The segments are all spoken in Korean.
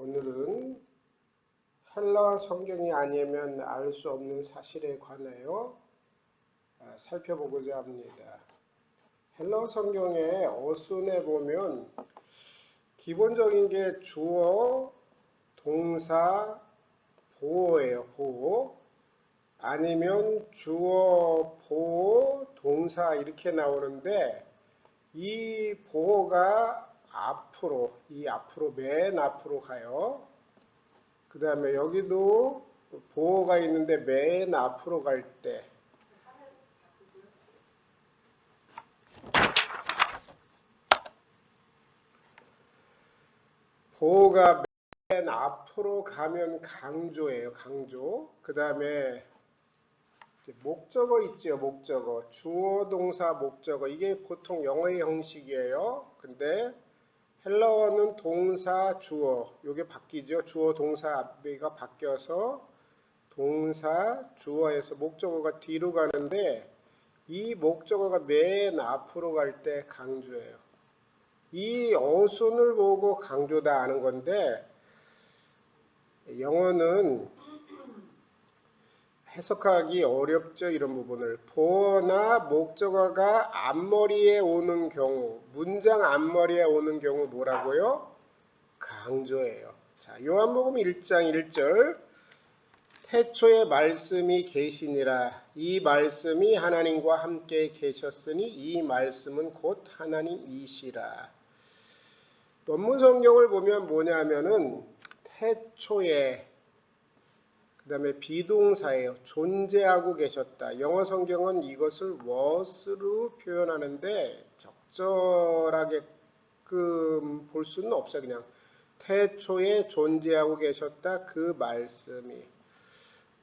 오늘은 헬라 성경이 아니면 알 수 없는 사실에 관하여 살펴보고자 합니다. 헬라 성경의 어순에 보면 기본적인 게 주어, 동사, 보어예요. 보어. 아니면 주어, 보어, 동사 이렇게 나오는데 이 보어가 앞으로 맨 앞으로 가요. 그 다음에 여기도 보어가 있는데 맨 앞으로 갈 때 보어가 맨 앞으로 가면 강조예요. 강조. 그 다음에 목적어 있지요. 목적어. 주어, 동사, 목적어. 이게 보통 영어의 형식이에요. 근데 헬라어는 동사, 주어. 요게 바뀌죠. 주어, 동사 앞에가 바뀌어서 동사, 주어에서 목적어가 뒤로 가는데 이 목적어가 맨 앞으로 갈 때 강조예요. 이 어순을 보고 강조다 하는 건데 영어는 해석하기 어렵죠. 이런 부분을. 보어나 목적어가 앞머리에 오는 경우, 문장 앞머리에 오는 경우 뭐라고요? 강조예요. 자, 요한복음 1장 1절 태초에 말씀이 계시니라. 이 말씀이 하나님과 함께 계셨으니 이 말씀은 곧 하나님이시라. 원문 성경을 보면 뭐냐면은 태초에 그 다음에 비동사예요. 존재하고 계셨다. 영어 성경은 이것을 was로 표현하는데 적절하게끔 볼 수는 없어요. 그냥 태초에 존재하고 계셨다. 그 말씀이.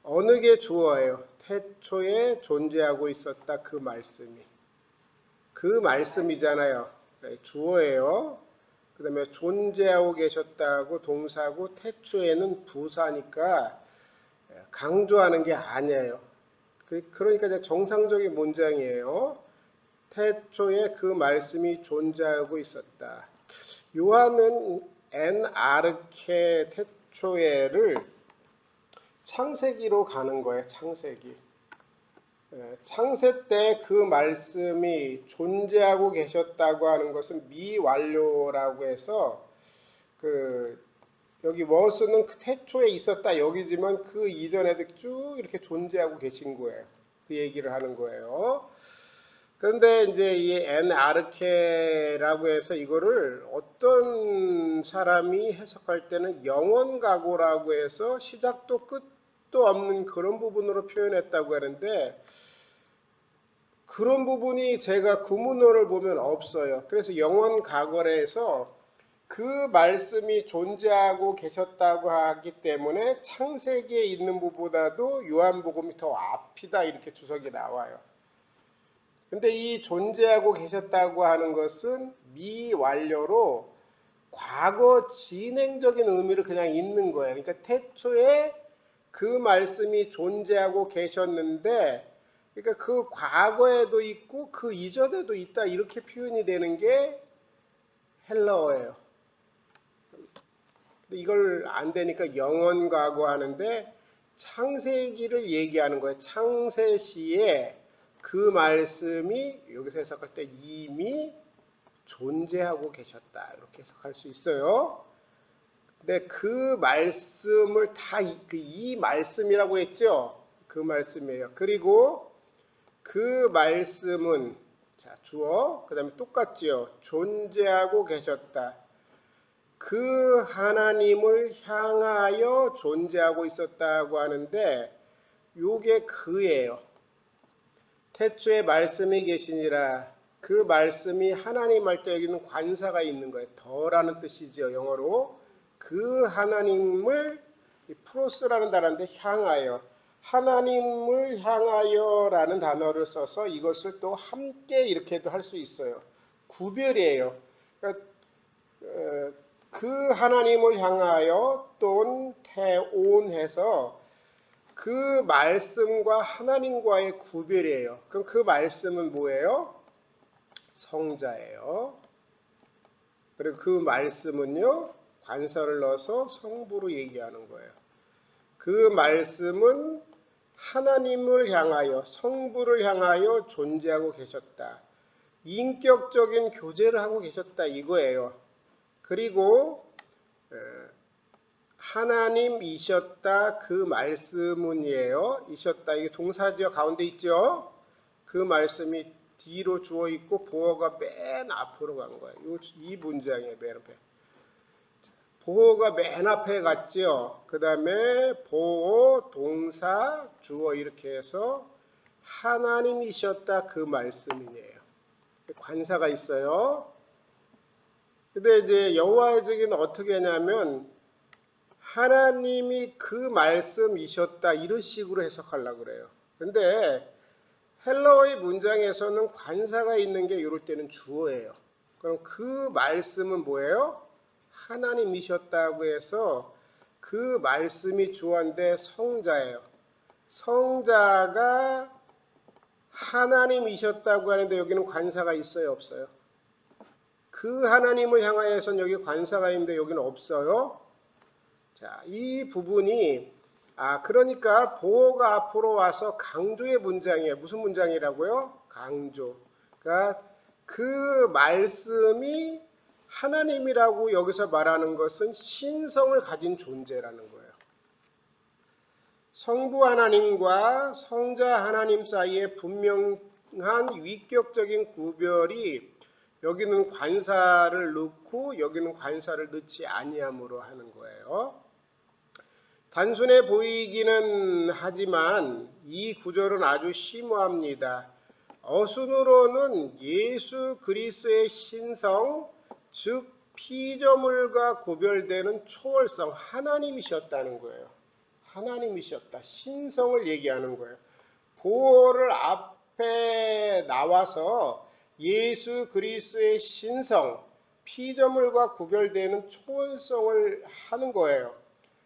어느 게 주어예요? 태초에 존재하고 있었다. 그 말씀이. 그 말씀이잖아요. 주어예요. 그 다음에 존재하고 계셨다고 동사고 태초에는 부사니까 강조하는 게 아니에요. 그러니까 이제 정상적인 문장이에요. 태초에 그 말씀이 존재하고 있었다. 요한은 엔아르케 태초에를 창세기로 가는 거예요. 창세기. 창세 때 그 말씀이 존재하고 계셨다고 하는 것은 미완료라고 해서 여기 워스는 태초에 있었다 여기지만 그 이전에도 쭉 이렇게 존재하고 계신 거예요. 그 얘기를 하는 거예요. 그런데 이제 이 엔아르케라고 해서 이거를 어떤 사람이 해석할 때는 영원각오라고 해서 시작도 끝도 없는 그런 부분으로 표현했다고 하는데 그런 부분이 제가 구문어를 보면 없어요. 그래서 영원각오에서 그 말씀이 존재하고 계셨다고 하기 때문에 창세기에 있는 부분보다도 요한복음이 더 앞이다 이렇게 주석이 나와요. 근데 이 존재하고 계셨다고 하는 것은 미완료로 과거 진행적인 의미를 그냥 있는 거예요. 그러니까 태초에 그 말씀이 존재하고 계셨는데 그러니까 그 과거에도 있고 그 이전에도 있다 이렇게 표현이 되는 게 헬라어예요. 이걸 안 되니까 영원과거 하는데 창세기를 얘기하는 거예요. 창세시에 그 말씀이 여기서 해석할 때 이미 존재하고 계셨다. 이렇게 해석할 수 있어요. 근데 그 말씀을 이 말씀이라고 했죠. 그 말씀이에요. 그리고 그 말씀은 자, 주어 그 다음에 똑같지요. 존재하고 계셨다. 그 하나님을 향하여 존재하고 있었다고 하는데 요게 그예요. 태초에 말씀이 계시니라. 그 말씀이 하나님 할 때 여기는 관사가 있는 거예요. 더라는 뜻이죠. 영어로. 그 하나님을 프로스라는 단어인데 향하여. 하나님을 향하여라는 단어를 써서 이것을 또 함께 이렇게도 할 수 있어요. 구별이에요. 그러니까 그 하나님을 향하여 또는 태온해서 그 말씀과 하나님과의 구별이에요. 그럼 그 말씀은 뭐예요? 성자예요. 그리고 그 말씀은요 관사를 넣어서 성부로 얘기하는 거예요. 그 말씀은 하나님을 향하여, 성부를 향하여 존재하고 계셨다. 인격적인 교제를 하고 계셨다 이거예요. 그리고 하나님이셨다 그 말씀은이에요. 이셨다 이게 동사지어 가운데 있죠. 그 말씀이 뒤로 주어 있고 보어가 맨 앞으로 간 거예요. 이 문장이에요. 맨 앞에. 보어가 맨 앞에 갔죠. 그 다음에 보어, 동사, 주어 이렇게 해서 하나님이셨다 그 말씀이에요. 관사가 있어요. 근데 이제 여호와의 증인은 어떻게 하냐면 하나님이 그 말씀이셨다 이런 식으로 해석하려고 그래요. 근데 헬라어의 문장에서는 관사가 있는 게 이럴 때는 주어예요. 그럼 그 말씀은 뭐예요? 하나님이셨다고 해서 그 말씀이 주어인데 성자예요. 성자가 하나님이셨다고 하는데 여기는 관사가 있어요? 없어요? 그 하나님을 향하여서는 여기 관사가 있는데 여기는 없어요. 자, 이 부분이 그러니까 보어가 앞으로 와서 강조의 문장이에요. 무슨 문장이라고요? 강조. 그러니까 그 말씀이 하나님이라고 여기서 말하는 것은 신성을 가진 존재라는 거예요. 성부 하나님과 성자 하나님 사이에 분명한 위격적인 구별이 여기는 관사를 넣고 여기는 관사를 넣지 아니함으로 하는 거예요. 단순해 보이기는 하지만 이 구절은 아주 심오합니다. 어순으로는 예수 그리스도의 신성, 즉 피조물과 구별되는 초월성, 하나님이셨다는 거예요. 하나님이셨다. 신성을 얘기하는 거예요. 보어를 앞에 나와서 예수 그리스도의 신성, 피조물과 구별되는 초월성을 하는 거예요.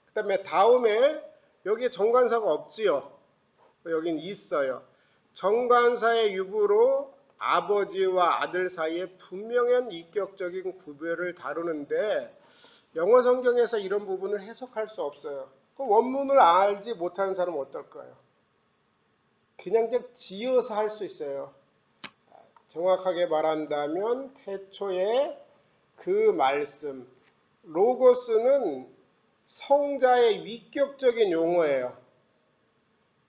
그 다음에 다음에 여기에 정관사가 없지요. 여긴 있어요. 정관사의 유부로 아버지와 아들 사이에 분명한 인격적인 구별을 다루는데 영어 성경에서 이런 부분을 해석할 수 없어요. 그 원문을 알지 못하는 사람은 어떨까요? 그냥 지어서 할 수 있어요. 정확하게 말한다면 태초에 그 말씀, 로고스는 성자의 위격적인 용어예요.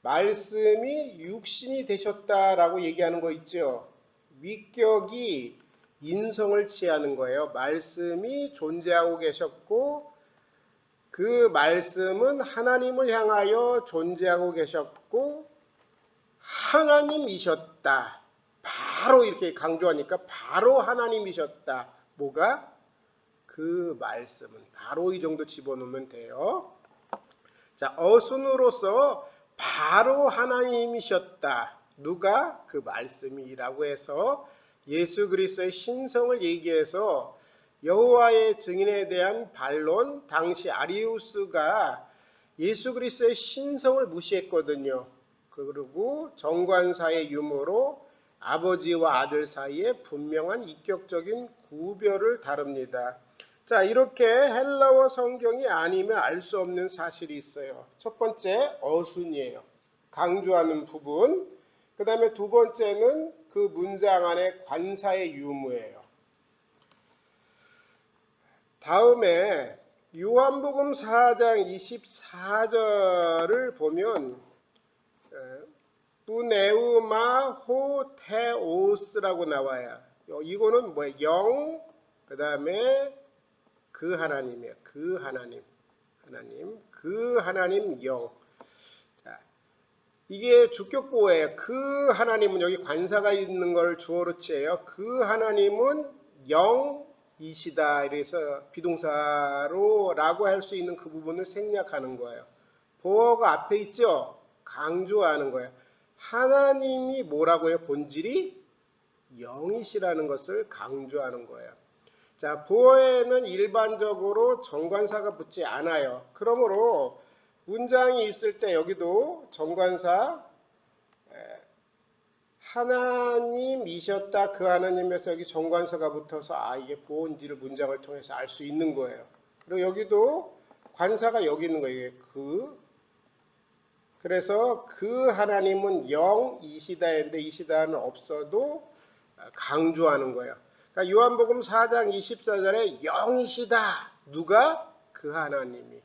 말씀이 육신이 되셨다라고 얘기하는 거 있죠. 위격이 인성을 취하는 거예요. 말씀이 존재하고 계셨고 그 말씀은 하나님을 향하여 존재하고 계셨고 하나님이셨다. 바로 이렇게 강조하니까 바로 하나님이셨다. 뭐가? 그 말씀은 바로 이 정도 집어넣으면 돼요. 자, 어순으로서 바로 하나님이셨다. 누가? 그 말씀이라고 해서 예수 그리스도의 신성을 얘기해서 여호와의 증인에 대한 반론, 당시 아리우스가 예수 그리스도의 신성을 무시했거든요. 그리고 정관사의 유무로 아버지와 아들 사이에 분명한 인격적인 구별을 다룹니다. 자, 이렇게 헬라어 성경이 아니면 알 수 없는 사실이 있어요. 첫 번째, 어순이에요. 강조하는 부분. 그 다음에 두 번째는 그 문장 안에 관사의 유무예요. 다음에 요한복음 4장 24절을 보면 뿌네우마 호테오스라고 나와요. 이거는 영, 그 다음에 그 하나님이에요. 그 하나님, 그 하나님 영. 자, 이게 주격보호예요. 그 하나님은 여기 관사가 있는 걸 주어로 취해요. 그 하나님은 영이시다. 이래서 비동사로라고 할 수 있는 그 부분을 생략하는 거예요. 보어가 앞에 있죠. 강조하는 거예요. 하나님이 뭐라고요? 본질이 영이시라는 것을 강조하는 거예요. 자, 보어에는 일반적으로 정관사가 붙지 않아요. 그러므로 문장이 있을 때 여기도 정관사 하나님이셨다 그 하나님에서 여기 정관사가 붙어서 이게 보어인지를 문장을 통해서 알 수 있는 거예요. 그리고 여기도 관사가 여기 있는 거예요. 그래서 그 하나님은 영이시다 했는데 이시다는 없어도 강조하는 거예요. 그러니까 요한복음 4장 24절에 영이시다. 누가? 그 하나님이.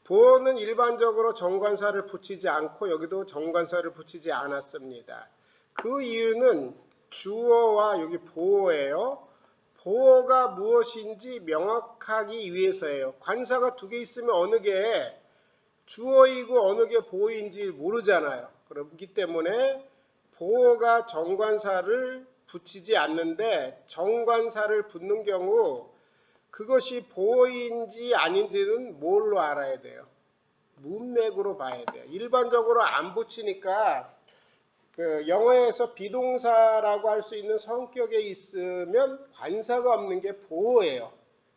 보어는 일반적으로 정관사를 붙이지 않고 여기도 정관사를 붙이지 않았습니다. 그 이유는 주어와 여기 보어예요. 보어가 무엇인지 명확하기 위해서예요. 관사가 두 개 있으면 어느 게 주어이고 어느 게 보어인지 모르잖아요. 그렇기 때문에 보어가 정관사를 붙이지 않는데 정관사를 붙는 경우 그것이 보어인지 아닌지는 뭘로 알아야 돼요? 문맥으로 봐야 돼요. 일반적으로 안 붙이니까 영어에서 비동사라고 할 수 있는 성격에 있으면 관사가 없는 게 보어예요.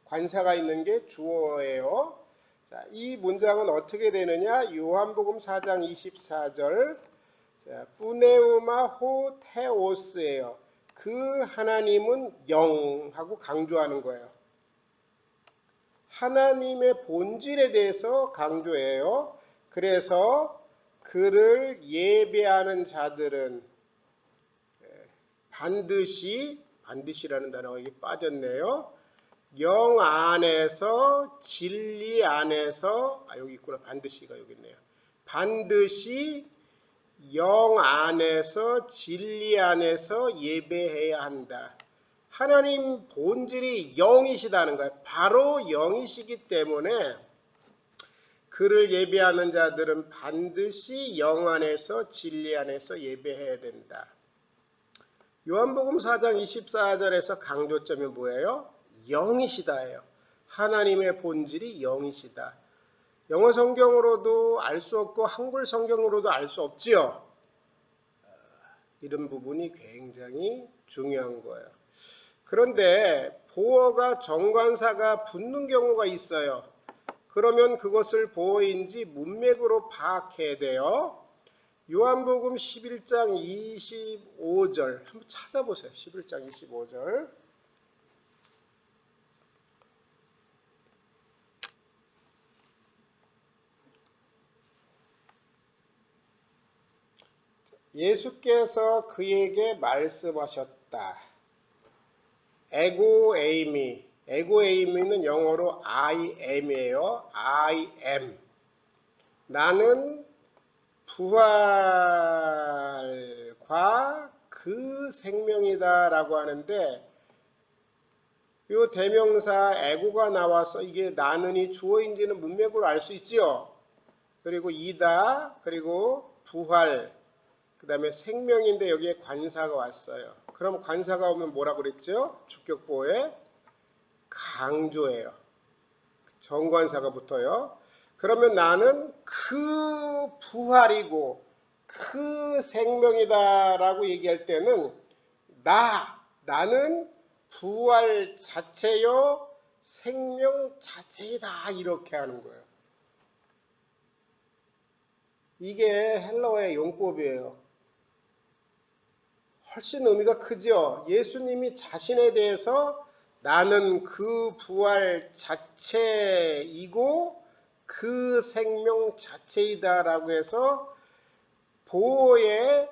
관사가 있는 게 주어예요. 자, 이 문장은 어떻게 되느냐? 요한복음 4장 24절 뿌네우마 호 테오스예요. 그 하나님은 영하고 강조하는 거예요. 하나님의 본질에 대해서 강조해요. 그래서 그를 예배하는 자들은 반드시라는 단어가 여기 빠졌네요. 영 안에서 진리 안에서 여기 있구나. 반드시가 여기 있네요. 반드시 영 안에서 진리 안에서 예배해야 한다. 하나님 본질이 영이시다는 거예요. 바로 영이시기 때문에 그를 예배하는 자들은 반드시 영 안에서 진리 안에서 예배해야 된다. 요한복음 4장 24절에서 강조점이 뭐예요? 영이시다예요. 하나님의 본질이 영이시다. 영어 성경으로도 알 수 없고 한글 성경으로도 알 수 없지요. 이런 부분이 굉장히 중요한 거예요. 그런데 보어가 정관사가 붙는 경우가 있어요. 그러면 그것을 보어인지 문맥으로 파악해야 돼요. 요한복음 11장 25절 한번 찾아보세요. 11장 25절 예수께서 그에게 말씀하셨다. 에고에이미는 영어로 I am이에요. I am. 나는 부활과 그 생명이다 라고 하는데 이 대명사 에고가 나와서 이게 나는이 주어인지는 문맥으로 알 수 있지요. 그리고 이다, 그리고 부활, 그 다음에 생명인데 여기에 관사가 왔어요. 그럼 관사가 오면 뭐라고 그랬죠? 주격보에 강조예요. 정관사가 붙어요. 그러면 나는 그 부활이고 그 생명이다라고 얘기할 때는 나는 부활 자체요 생명 자체이다 이렇게 하는 거예요. 이게 헬라어의 용법이에요. 훨씬 의미가 크죠. 예수님이 자신에 대해서 나는 그 부활 자체이고 그 생명 자체이다라고 해서 보호에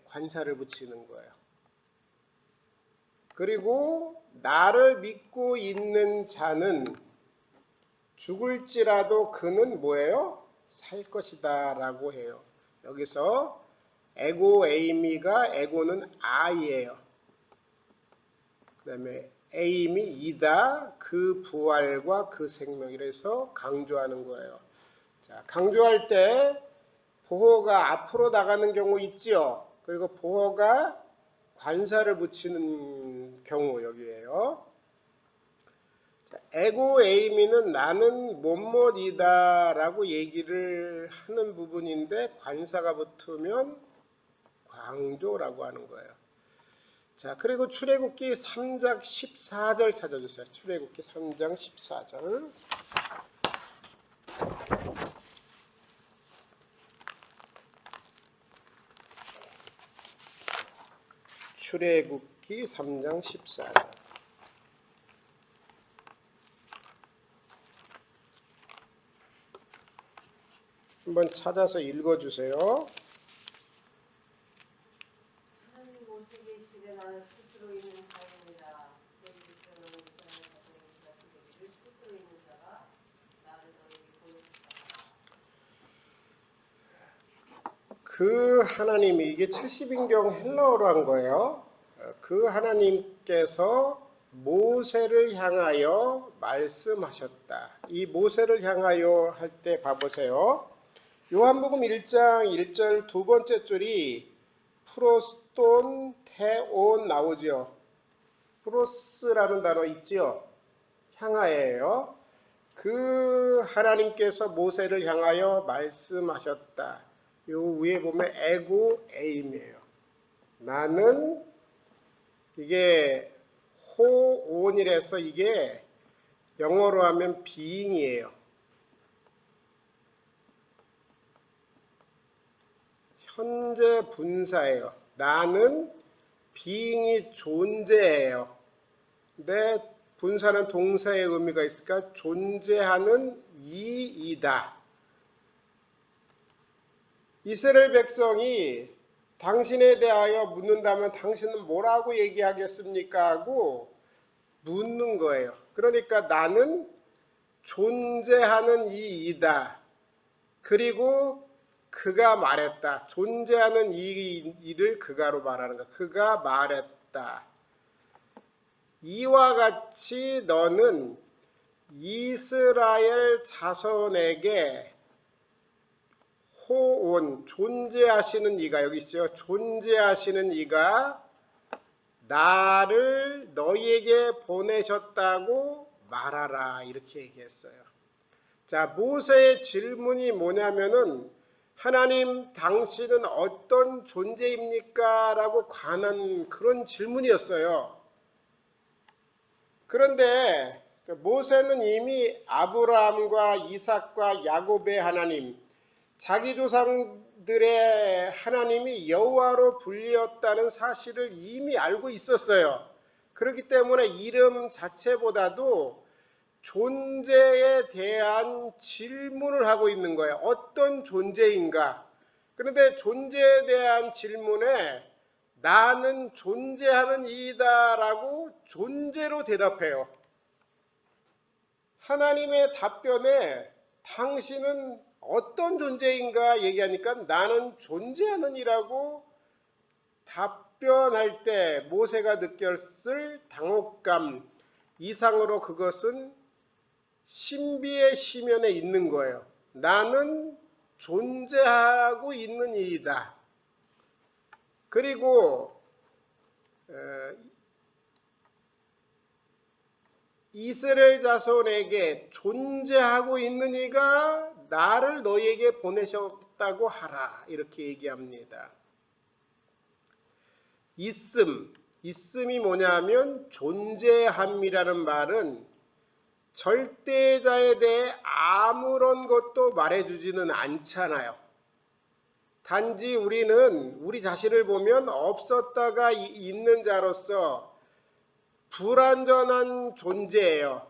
관사를 붙이는 거예요. 그리고 나를 믿고 있는 자는 죽을지라도 그는 뭐예요? 살 것이다 라고 해요. 여기서 에고에이미가 에고는 I예요. 그 다음에 에임이 이다, 그 부활과 그 생명이라서 강조하는 거예요. 자, 강조할 때 보호가 앞으로 나가는 경우 있지요. 그리고 보호가 관사를 붙이는 경우 여기에요. 에고에이미는 나는 뭐뭐이다 라고 얘기를 하는 부분인데 관사가 붙으면 강조라고 하는 거예요. 자, 그리고 출애굽기 3장 14절 찾아주세요. 출애굽기 3장 14절. 출애굽기 3장 14절. 한번 찾아서 읽어주세요. 하나님 모세 계시되 나는 스스로 있는 자입니다. 그들이 있으면 이스라엘 자손이 되기를 스스로 있는 자가 나를 너희에게 보여줬다. 그 하나님이 이게 70인경 헬라어로 한 거예요. 그 하나님께서 모세를 향하여 말씀하셨다. 이 모세를 향하여 할 때 봐보세요. 요한복음 1장 1절 두 번째 줄이 프로스톤 테온 나오죠. 프로스라는 단어 있지요. 향하여예요. 그 하나님께서 모세를 향하여 말씀하셨다. 요 위에 보면 에고 에임이에요. 나는 이게 호온이라서 이게 영어로 하면 being이에요. 현재 분사예요. 나는 being이 존재해요. 근데 분사는 동사의 의미가 있으니까 존재하는 이이다. 이스라엘 백성이 당신에 대하여 묻는다면 당신은 뭐라고 얘기하겠습니까? 하고 묻는 거예요. 그러니까 나는 존재하는 이이다. 그리고 그가 말했다. 존재하는 이를 그가로 말하는 거야. 그가 말했다. 이와 같이 너는 이스라엘 자손에게 호온, 존재하시는 이가 여기 있죠. 존재하시는 이가 나를 너희에게 보내셨다고 말하라. 이렇게 얘기했어요. 자, 모세의 질문이 뭐냐면은 하나님 당신은 어떤 존재입니까? 라고 관한 그런 질문이었어요. 그런데 모세는 이미 아브라함과 이삭과 야곱의 하나님, 자기 조상들의 하나님이 여호와로 불리었다는 사실을 이미 알고 있었어요. 그렇기 때문에 이름 자체보다도 존재에 대한 질문을 하고 있는 거예요. 어떤 존재인가? 그런데 존재에 대한 질문에 나는 존재하는 이다라고 존재로 대답해요. 하나님의 답변에 당신은 어떤 존재인가 얘기하니까 나는 존재하는 이라고 답변할 때 모세가 느꼈을 당혹감 이상으로 그것은 신비의 시면에 있는 거예요. 나는 존재하고 있는 이이다. 그리고 이스라엘 자손에게 존재하고 있는 이가 나를 너희에게 보내셨다고 하라. 이렇게 얘기합니다. 있음이 뭐냐면 존재함이라는 말은 절대자에 대해 아무런 것도 말해주지는 않잖아요. 단지 우리는 우리 자신을 보면 없었다가 있는 자로서 불완전한 존재예요.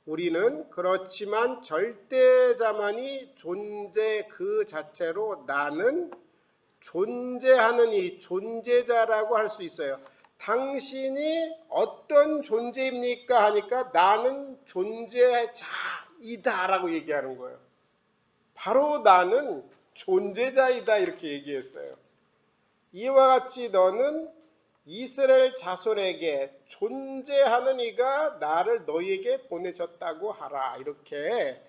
우리는 그렇지만 절대자만이 존재 그 자체로 나는 존재하는 이 존재자라고 할 수 있어요. 당신이 어떤 존재입니까? 하니까 나는 존재자이다 라고 얘기하는 거예요. 바로 나는 존재자이다 이렇게 얘기했어요. 이와 같이 너는 이스라엘 자손에게 존재하는 이가 나를 너희에게 보내셨다고 하라. 이렇게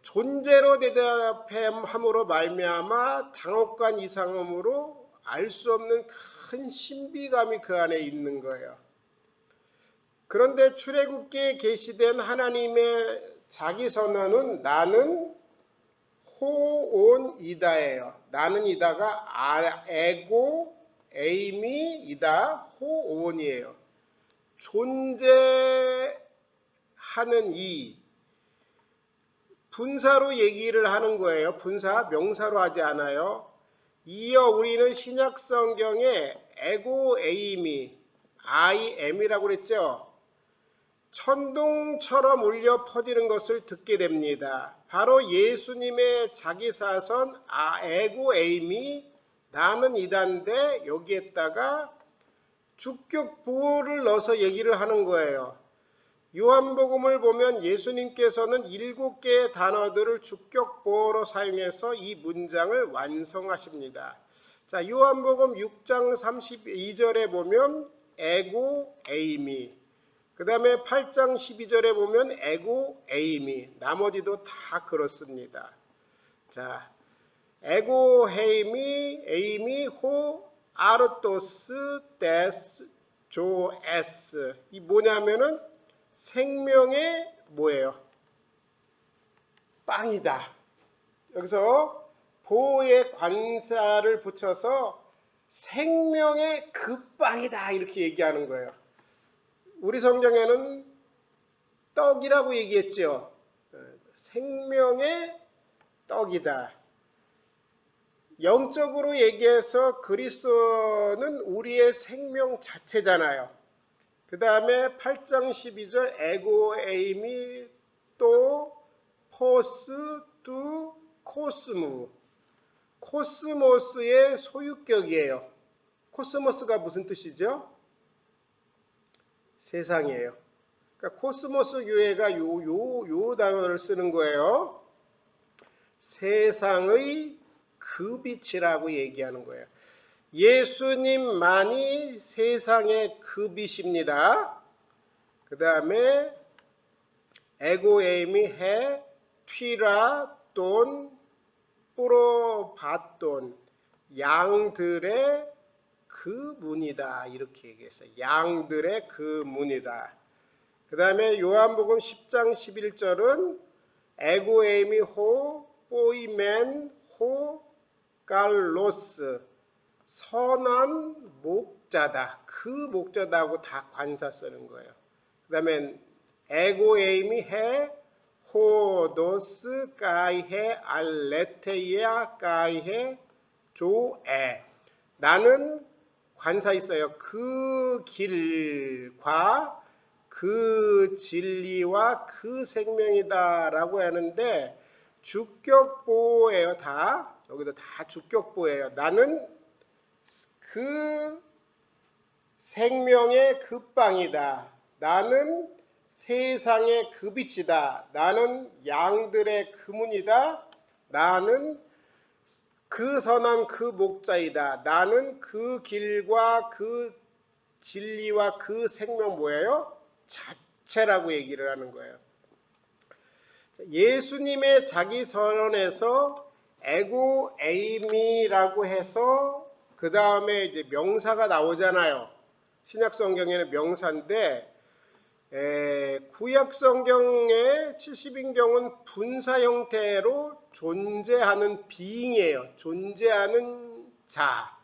존재로 대답함으로 말미암아 당혹간 이상함으로 알 수 없는 큰 신비감이 그 안에 있는 거예요. 그런데 출애굽기에 게시된 하나님의 자기 선언은 나는 호온이다예요. 나는 이다가 에고 에임이 이다 호온이에요. 존재하는 이 분사로 얘기를 하는 거예요. 분사 명사로 하지 않아요. 이어 우리는 신약 성경에 에고 에임이 I am이라고 그랬죠. 천둥처럼 울려 퍼지는 것을 듣게 됩니다. 바로 예수님의 자기사선 에고에임이 나는 이단데 여기에다가 주격 보호를 넣어서 얘기를 하는 거예요. 요한복음을 보면 예수님께서는 7개의 단어들을 주격 보호로 사용해서 이 문장을 완성하십니다. 자, 요한복음 6장 32절에 보면 에고 에이미, 그 다음에 8장 12절에 보면 에고 에이미, 나머지도 다 그렇습니다. 자, 에고 에이미 호 아르토스 데스 조에스, 이 뭐냐면은 생명의 뭐예요? 빵이다. 여기서 보호의 관사를 붙여서 생명의 그 빵이다 이렇게 얘기하는 거예요. 우리 성경에는 떡이라고 얘기했죠. 생명의 떡이다. 영적으로 얘기해서 그리스도는 우리의 생명 자체잖아요. 그 다음에 8장 12절 에고에임이 또 포스 두 코스무, 코스모스의 소유격이에요. 코스모스가 무슨 뜻이죠? 세상이에요. 그러니까 코스모스 교회가 요 단어를 쓰는 거예요. 세상의 그 빛이라고 얘기하는 거예요. 예수님만이 세상의 그 빛입니다. 그 다음에 에고에임이 해 튀라 돈 뿌로바돈, 양들의 그 문이다 이렇게 얘기했어요. 양들의 그 문이다. 그 다음에 요한복음 10장 11절은 에고에임이 호 포이멘 호 갈로스, 선한 목자다. 그 목자다고 다 관사 쓰는 거예요. 그 다음에 에고에임이 해 호도스 까이해 알레테이아 까이해 조에, 나는 관사 있어요. 그 길과 그 진리와 그 생명이다 라고 하는데 주격보예요. 다 여기도 다 주격보예요. 나는 그 생명의 그 빵이다. 나는 세상의 그 빛이다. 나는 양들의 그 문이다. 나는 그 선한 그 목자이다. 나는 그 길과 그 진리와 그 생명 뭐예요? 자체라고 얘기를 하는 거예요. 예수님의 자기 선언에서 에고 에이미라고 해서 그 다음에 이제 명사가 나오잖아요. 신약 성경에는 명사인데 구약 성경의 70인경은 분사 형태로 존재하는 being이에요. 존재하는 자.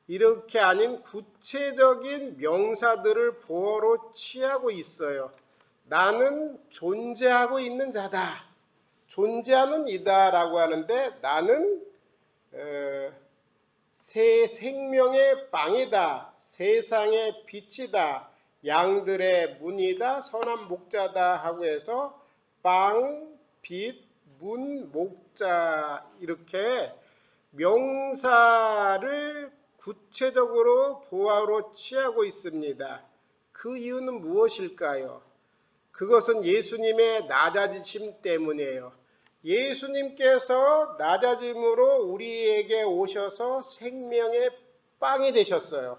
이렇게 아닌 구체적인 명사들을 보어로 취하고 있어요. 나는 존재하고 있는 자다. 존재하는 이다라고 하는데 나는 새 생명의 빵이다. 세상의 빛이다. 양들의 문이다. 선한 목자다 하고 해서 빵, 빛, 문, 목자 이렇게 명사를 구체적으로 보아로 취하고 있습니다. 그 이유는 무엇일까요? 그것은 예수님의 낮아지심 때문이에요. 예수님께서 낮아짐으로 우리에게 오셔서 생명의 빵이 되셨어요.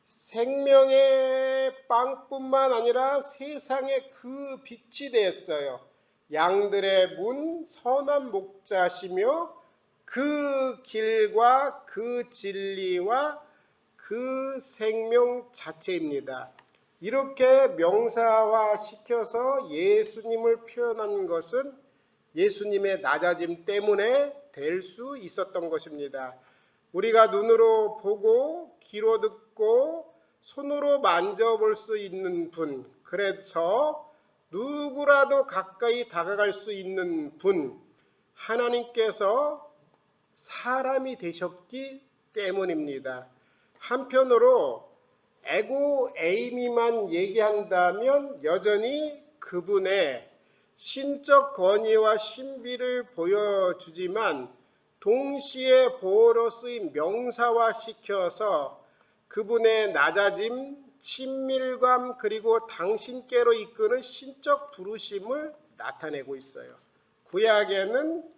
생명의 빵뿐만 아니라 세상의 그 빛이 되었어요. 양들의 문, 선한 목자시며 그 길과 그 진리와 그 생명 자체입니다. 이렇게 명사화 시켜서 예수님을 표현한 것은 예수님의 낮아짐 때문에 될 수 있었던 것입니다. 우리가 눈으로 보고 귀로 듣고 손으로 만져볼 수 있는 분, 그래서 누구라도 가까이 다가갈 수 있는 분, 하나님께서 사람이 되셨기 때문입니다. 한편으로 에고 에이미만 얘기한다면 여전히 그분의 신적 권위와 신비를 보여주지만 동시에 보호로 쓰인 명사화시켜서 그분의 낮아짐, 친밀감 그리고 당신께로 이끄는 신적 부르심을 나타내고 있어요. 구약에는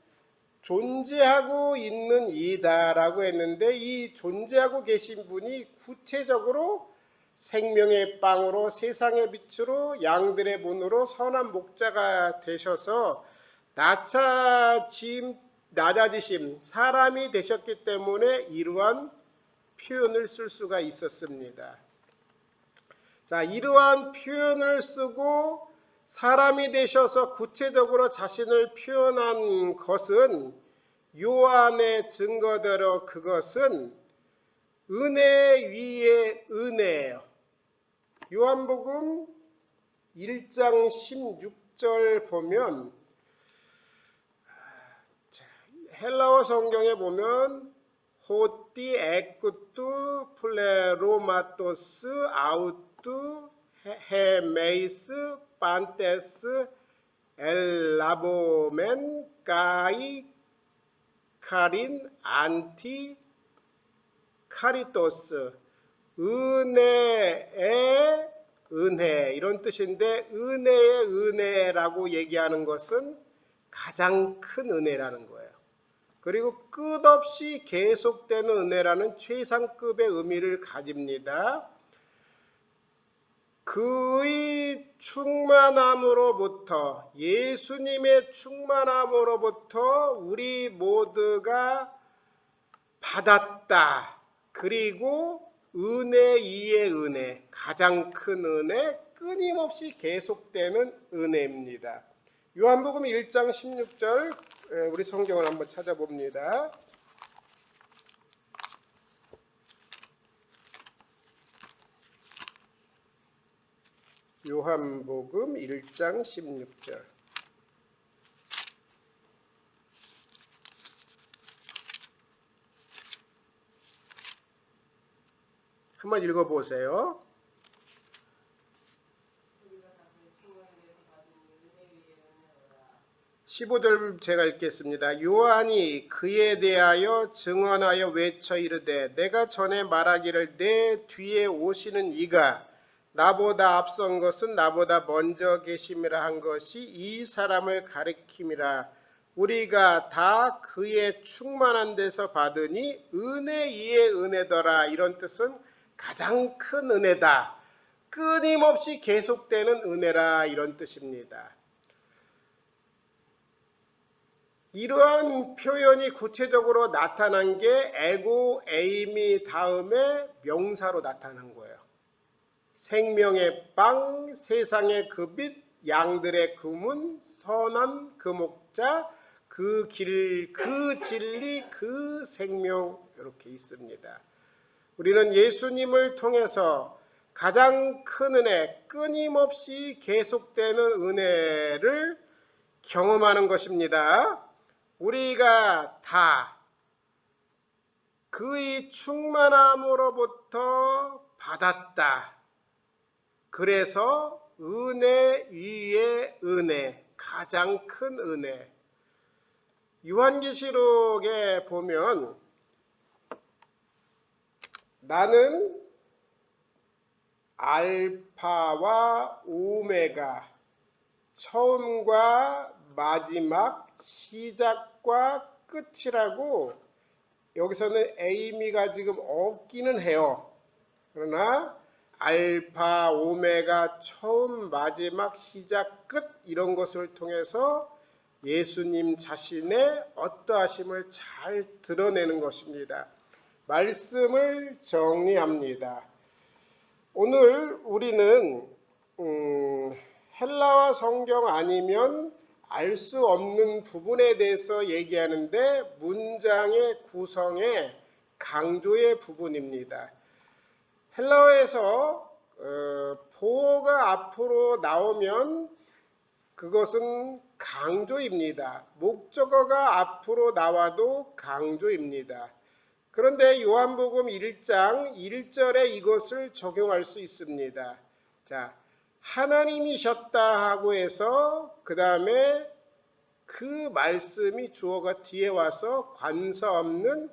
존재하고 있는 이다라고 했는데 이 존재하고 계신 분이 구체적으로 생명의 빵으로 세상의 빛으로 양들의 문으로 선한 목자가 되셔서 낮아지심 사람이 되셨기 때문에 이러한 표현을 쓸 수가 있었습니다. 자, 이러한 표현을 쓰고 사람이 되셔서 구체적으로 자신을 표현한 것은 요한의 증거대로 그것은 은혜 위에 은혜예요. 요한복음 1장 16절 보면 헬라어 성경에 보면 호띠 에쿠투 플레로마토스 아우투 헤메이스 판테스 엘라보멘 까이 카린 안티 카리토스 은혜의 은혜 이런 뜻인데 은혜의 은혜라고 얘기하는 것은 가장 큰 은혜라는 거예요. 그리고 끝없이 계속되는 은혜라는 최상급의 의미를 가집니다. 그의 충만함으로부터 예수님의 충만함으로부터 우리 모두가 받았다. 그리고 은혜 위에 은혜, 가장 큰 은혜, 끊임없이 계속되는 은혜입니다. 요한복음 1장 16절 우리 성경을 한번 찾아봅니다. 요한복음 1장 16절 한번 읽어보세요. 15절 제가 읽겠습니다. 요한이 그에 대하여 증언하여 외쳐 이르되 내가 전에 말하기를 내 뒤에 오시는 이가 나보다 앞선 것은 나보다 먼저 계심이라 한 것이 이 사람을 가리킴이라. 우리가 다 그의 충만한 데서 받으니 은혜 위에 은혜더라. 이런 뜻은 가장 큰 은혜다. 끊임없이 계속되는 은혜라 이런 뜻입니다. 이러한 표현이 구체적으로 나타난 게 에고 에이미 다음에 명사로 나타난 거예요. 생명의 빵, 세상의 그 빛, 양들의 그 문, 선한 그 목자, 그 길, 그 진리, 그 생명 이렇게 있습니다. 우리는 예수님을 통해서 가장 큰 은혜, 끊임없이 계속되는 은혜를 경험하는 것입니다. 우리가 다 그의 충만함으로부터 받았다. 그래서 은혜 위에 은혜, 가장 큰 은혜. 요한계시록에 보면 나는 알파와 오메가, 처음과 마지막, 시작과 끝이라고 여기서는 에이미가 지금 없기는 해요. 그러나 알파, 오메가, 처음, 마지막, 시작, 끝 이런 것을 통해서 예수님 자신의 어떠하심을 잘 드러내는 것입니다. 말씀을 정리합니다. 오늘 우리는 헬라어 성경 아니면 알 수 없는 부분에 대해서 얘기하는데 문장의 구성의 강조의 부분입니다. 헬라어에서 보어가 앞으로 나오면 그것은 강조입니다. 목적어가 앞으로 나와도 강조입니다. 그런데 요한복음 1장 1절에 이것을 적용할 수 있습니다. 자, 하나님이셨다 하고 해서 그 다음에 그 말씀이 주어가 뒤에 와서 관사 없는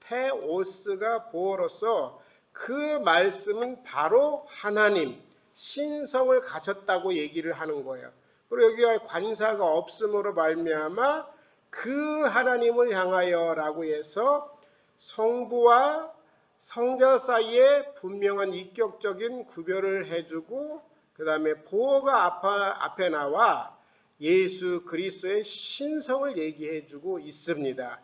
테오스가 보어로서 그 말씀은 바로 하나님, 신성을 가졌다고 얘기를 하는 거예요. 그리고 여기가 관사가 없음으로 말미암아 그 하나님을 향하여라고 해서 성부와 성자 사이에 분명한 인격적인 구별을 해주고 그 다음에 보호가 앞에 나와 예수 그리스도의 신성을 얘기해주고 있습니다.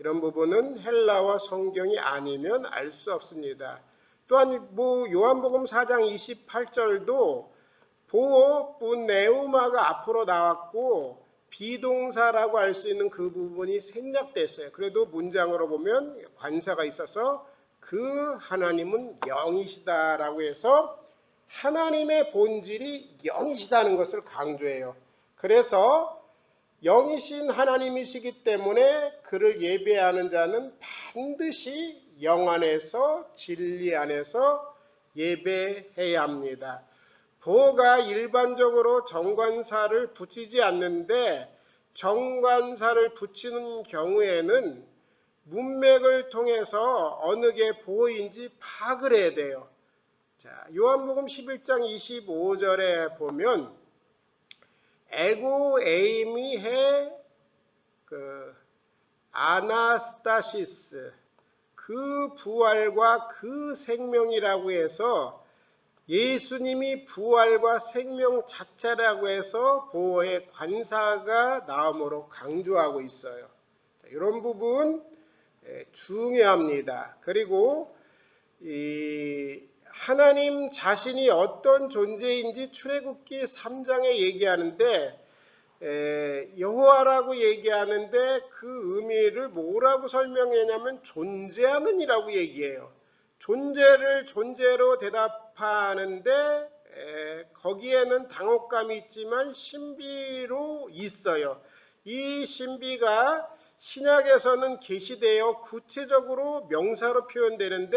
이런 부분은 헬라어 성경이 아니면 알 수 없습니다. 또한 요한복음 4장 28절도 보호 뿌네우마가 앞으로 나왔고 비동사라고 할 수 있는 그 부분이 생략됐어요. 그래도 문장으로 보면 관사가 있어서 그 하나님은 영이시다라고 해서 하나님의 본질이 영이시다는 것을 강조해요. 그래서 영이신 하나님이시기 때문에 그를 예배하는 자는 반드시 영 안에서 진리 안에서 예배해야 합니다. 보호가 일반적으로 정관사를 붙이지 않는데 정관사를 붙이는 경우에는 문맥을 통해서 어느 게 보호인지 파악을 해야 돼요. 자, 요한복음 11장 25절에 보면 에고 에이미 해 아나스타시스 그 부활과 그 생명이라고 해서 예수님이 부활과 생명 자체라고 해서 보호의 관사가 나옴으로 강조하고 있어요. 이런 부분 중요합니다. 그리고 이 하나님 자신이 어떤 존재인지 출애굽기 3장에 얘기하는데 여호와라고 얘기하는데 그 의미를 뭐라고 설명했냐면 존재하는 이라고 얘기해요. 존재를 존재로 대답하는데 거기에는 당혹감이 있지만 신비로 있어요. 이 신비가 신약에서는 계시되어 구체적으로 명사로 표현되는데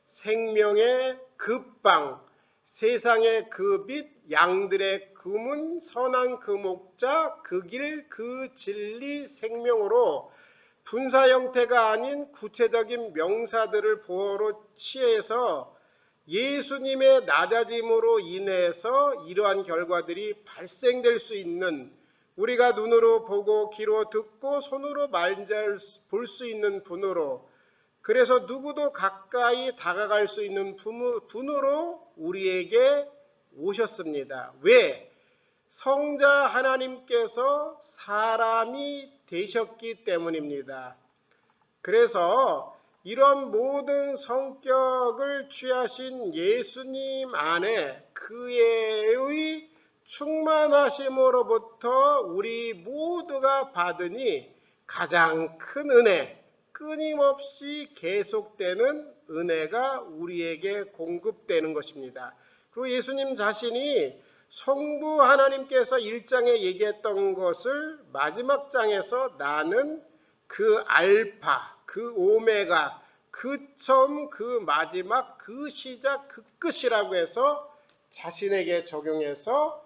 생명의 급방, 세상의 그 빛, 양들의 금은, 선한 그 목자, 그 길, 그 진리, 생명으로 분사 형태가 아닌 구체적인 명사들을 보호로 취해서 예수님의 낮아짐으로 인해서 이러한 결과들이 발생될 수 있는 우리가 눈으로 보고 귀로 듣고 손으로 볼 수 있는 분으로 그래서 누구도 가까이 다가갈 수 있는 분으로 우리에게 오셨습니다. 왜? 성자 하나님께서 사람이 되셨기 때문입니다. 그래서 이런 모든 성격을 취하신 예수님 안에 그의 충만하심으로부터 우리 모두가 받으니 가장 큰 은혜, 끊임없이 계속되는 은혜가 우리에게 공급되는 것입니다. 그리고 예수님 자신이 성부 하나님께서 1장에 얘기했던 것을 마지막 장에서 나는 그 알파, 그 오메가, 그 처음, 그 마지막, 그 시작, 그 끝이라고 해서 자신에게 적용해서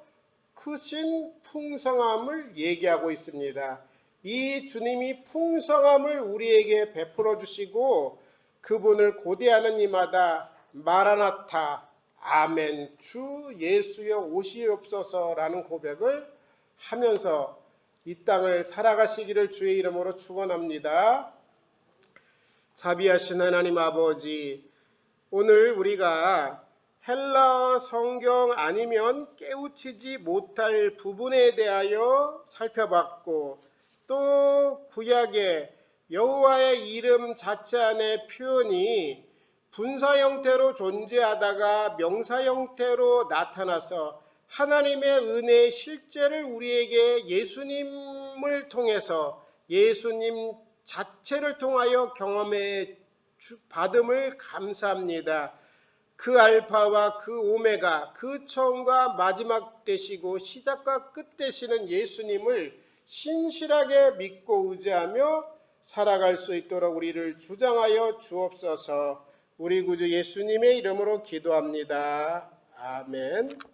크신 풍성함을 얘기하고 있습니다. 이 주님이 풍성함을 우리에게 베풀어 주시고 그분을 고대하는 이마다 마라나타 아멘 주 예수여 오시옵소서라는 고백을 하면서 이 땅을 살아가시기를 주의 이름으로 축원합니다. 자비하신 하나님 아버지, 오늘 우리가 헬라어 성경 아니면 깨우치지 못할 부분에 대하여 살펴봤고 또 구약의 여호와의 이름 자체 안의 표현이 분사 형태로 존재하다가 명사 형태로 나타나서 하나님의 은혜의 실제를 우리에게 예수님을 통해서 예수님 자체를 통하여 경험해 받음을 감사합니다. 그 알파와 그 오메가, 그 처음과 마지막 되시고 시작과 끝 되시는 예수님을 신실하게 믿고 의지하며 살아갈 수 있도록 우리를 주장하여 주옵소서. 우리 구주 예수님의 이름으로 기도합니다. 아멘.